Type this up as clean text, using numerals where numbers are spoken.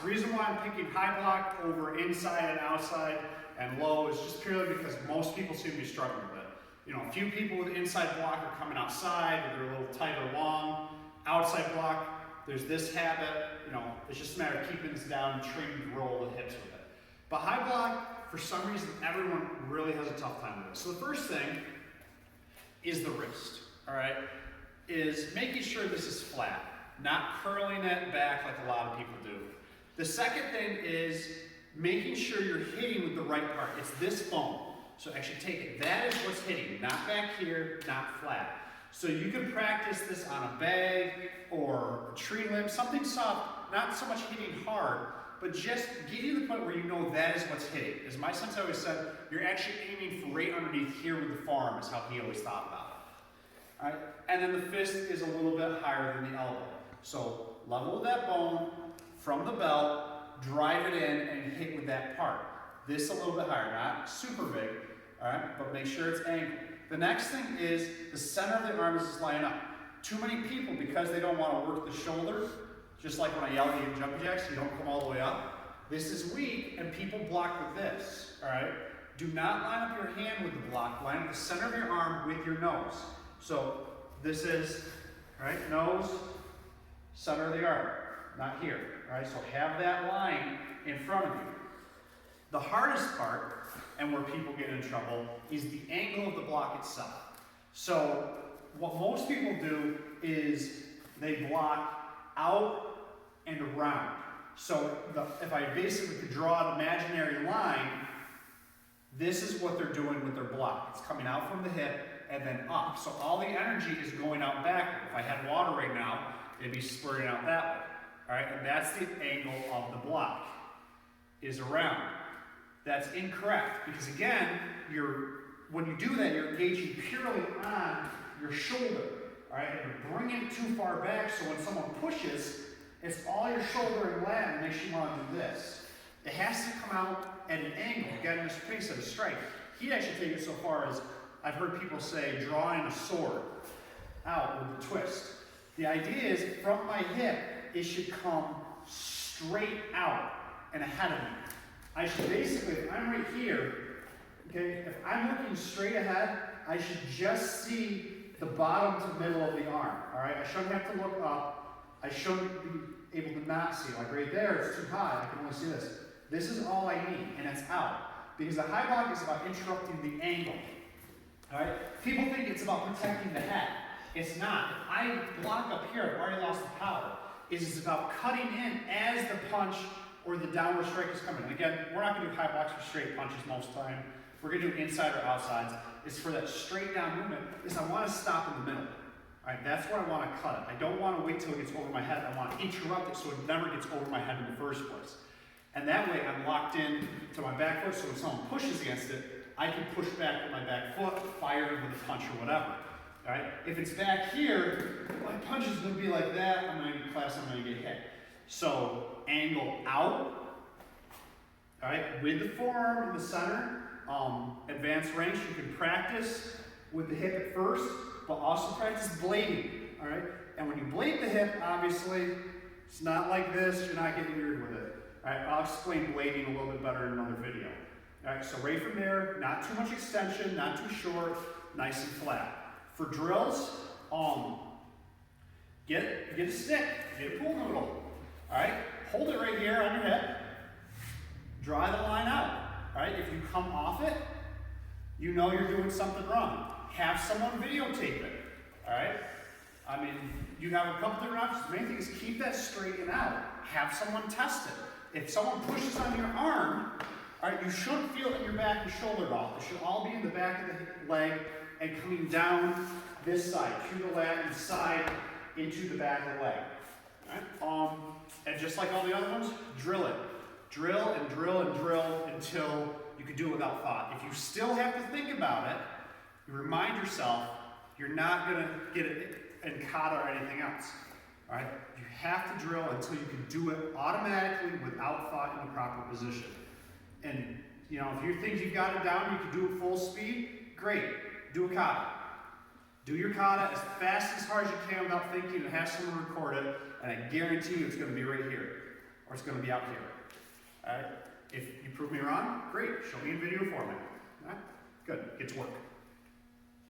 The reason why I'm picking high block over inside and outside and low is just purely because most people seem to be struggling with it. You know, a few people with inside block are coming outside, or they're a little tight or long. Outside block, there's this habit, you know, it's just a matter of keeping this down and training to roll the hips with it. But high block, for some reason, everyone really has a tough time with it. So the first thing is the wrist, all right? Is making sure this is flat, not curling it back like a lot of people do. The second thing is making sure you're hitting with the right part. It's this bone. So actually take it. That is what's hitting, not back here, not flat. So you can practice this on a bag or a tree limb, something soft, not so much hitting hard, but just getting to the point where you know that is what's hitting. As my son's always said, you're actually aiming for right underneath here with the forearm is how he always thought about it. All right? And then the fist is a little bit higher than the elbow. So level that bone from the belt, drive it in and hit with that part. This a little bit higher, not super big, all right? But make sure it's angled. The next thing is the center of the arm is lining up. Too many people, because they don't want to work the shoulder, just like when I yell at you in jumping jacks, you don't come all the way up. This is weak, and people block with this, all right? Do not line up your hand with the block. Line up the center of your arm with your nose. So this is, all right, nose, center of the arm, not here, all right? So have that line in front of you. The hardest part, and where people get in trouble, is the angle of the block itself. So what most people do is they block out and around. So if I basically could draw an imaginary line, this is what they're doing with their block. It's coming out from the hip and then up. So all the energy is going out backward. If I had water right now, it'd be spurting out that way. All right, and that's the angle of the block, is around. That's incorrect, because again, when you do that, you're engaging purely on your shoulder, all right? And you're bringing it too far back, so when someone pushes, it's all your shoulder and lat that makes you want to do this. It has to come out at an angle. Again, Mr. Pink said a strike. He'd actually take it so far as, I've heard people say, drawing a sword out with the twist. The idea is, from my hip, it should come straight out and ahead of me. I should basically, if I'm right here, okay, if I'm looking straight ahead, I should just see the bottom to middle of the arm, all right? I shouldn't have to look up. I shouldn't be able to not see. Like right there, it's too high. I can only see this. This is all I need, and it's out. Because the high block is about interrupting the angle, all right? People think it's about protecting the head. It's not. If I block up here, I've already lost the power. It's about cutting in as the punch or the downward strike is coming. And again, we're not going to do high blocks for straight punches most of the time. We're going to do inside or outsides. It's for that straight down movement, is I want to stop in the middle. All right, that's where I want to cut it. I don't want to wait till it gets over my head. I want to interrupt it so it never gets over my head in the first place. And that way I'm locked in to my back foot, so when someone pushes against it, I can push back with my back foot, fire with a punch or whatever. All right? If it's back here, my punch is going to be like that. I'm going to get class, I'm going to get hit. So angle out, all right, with the forearm in the center. Advanced range, you can practice with the hip at first, but also practice blading, all right? And when you blade the hip, obviously, it's not like this, you're not getting weird with it. All right, I'll explain blading a little bit better in another video. All right, so right from there, not too much extension, not too short, nice and flat. For drills, get a stick, get a pool noodle, all right? Hold it right here on your hip, draw the line out. All right, if you come off it, you know you're doing something wrong. Have someone videotape it, all right? I mean, you have a couple different options. The main thing is keep that straight and out. Have someone test it. If someone pushes on your arm, all right, you shouldn't feel it in your back and shoulder at all. It should all be in the back of the leg and coming down this side, through the leg and side into the back of the leg. All right? And just like all the other ones, drill it. Drill and drill and drill until you can do it without thought. If you still have to think about it, you remind yourself you're not going to get it in kata or anything else. All right? You have to drill until you can do it automatically without thought in the proper position. And you know, if you think you've got it down, you can do it full speed, great. Do a kata. Do your kata as fast as hard as you can without thinking, and have someone record it, and I guarantee you it's going to be right here. or it's going to be out here. All right? If you prove me wrong, great. Show me in video format. All right? Good. Get to work.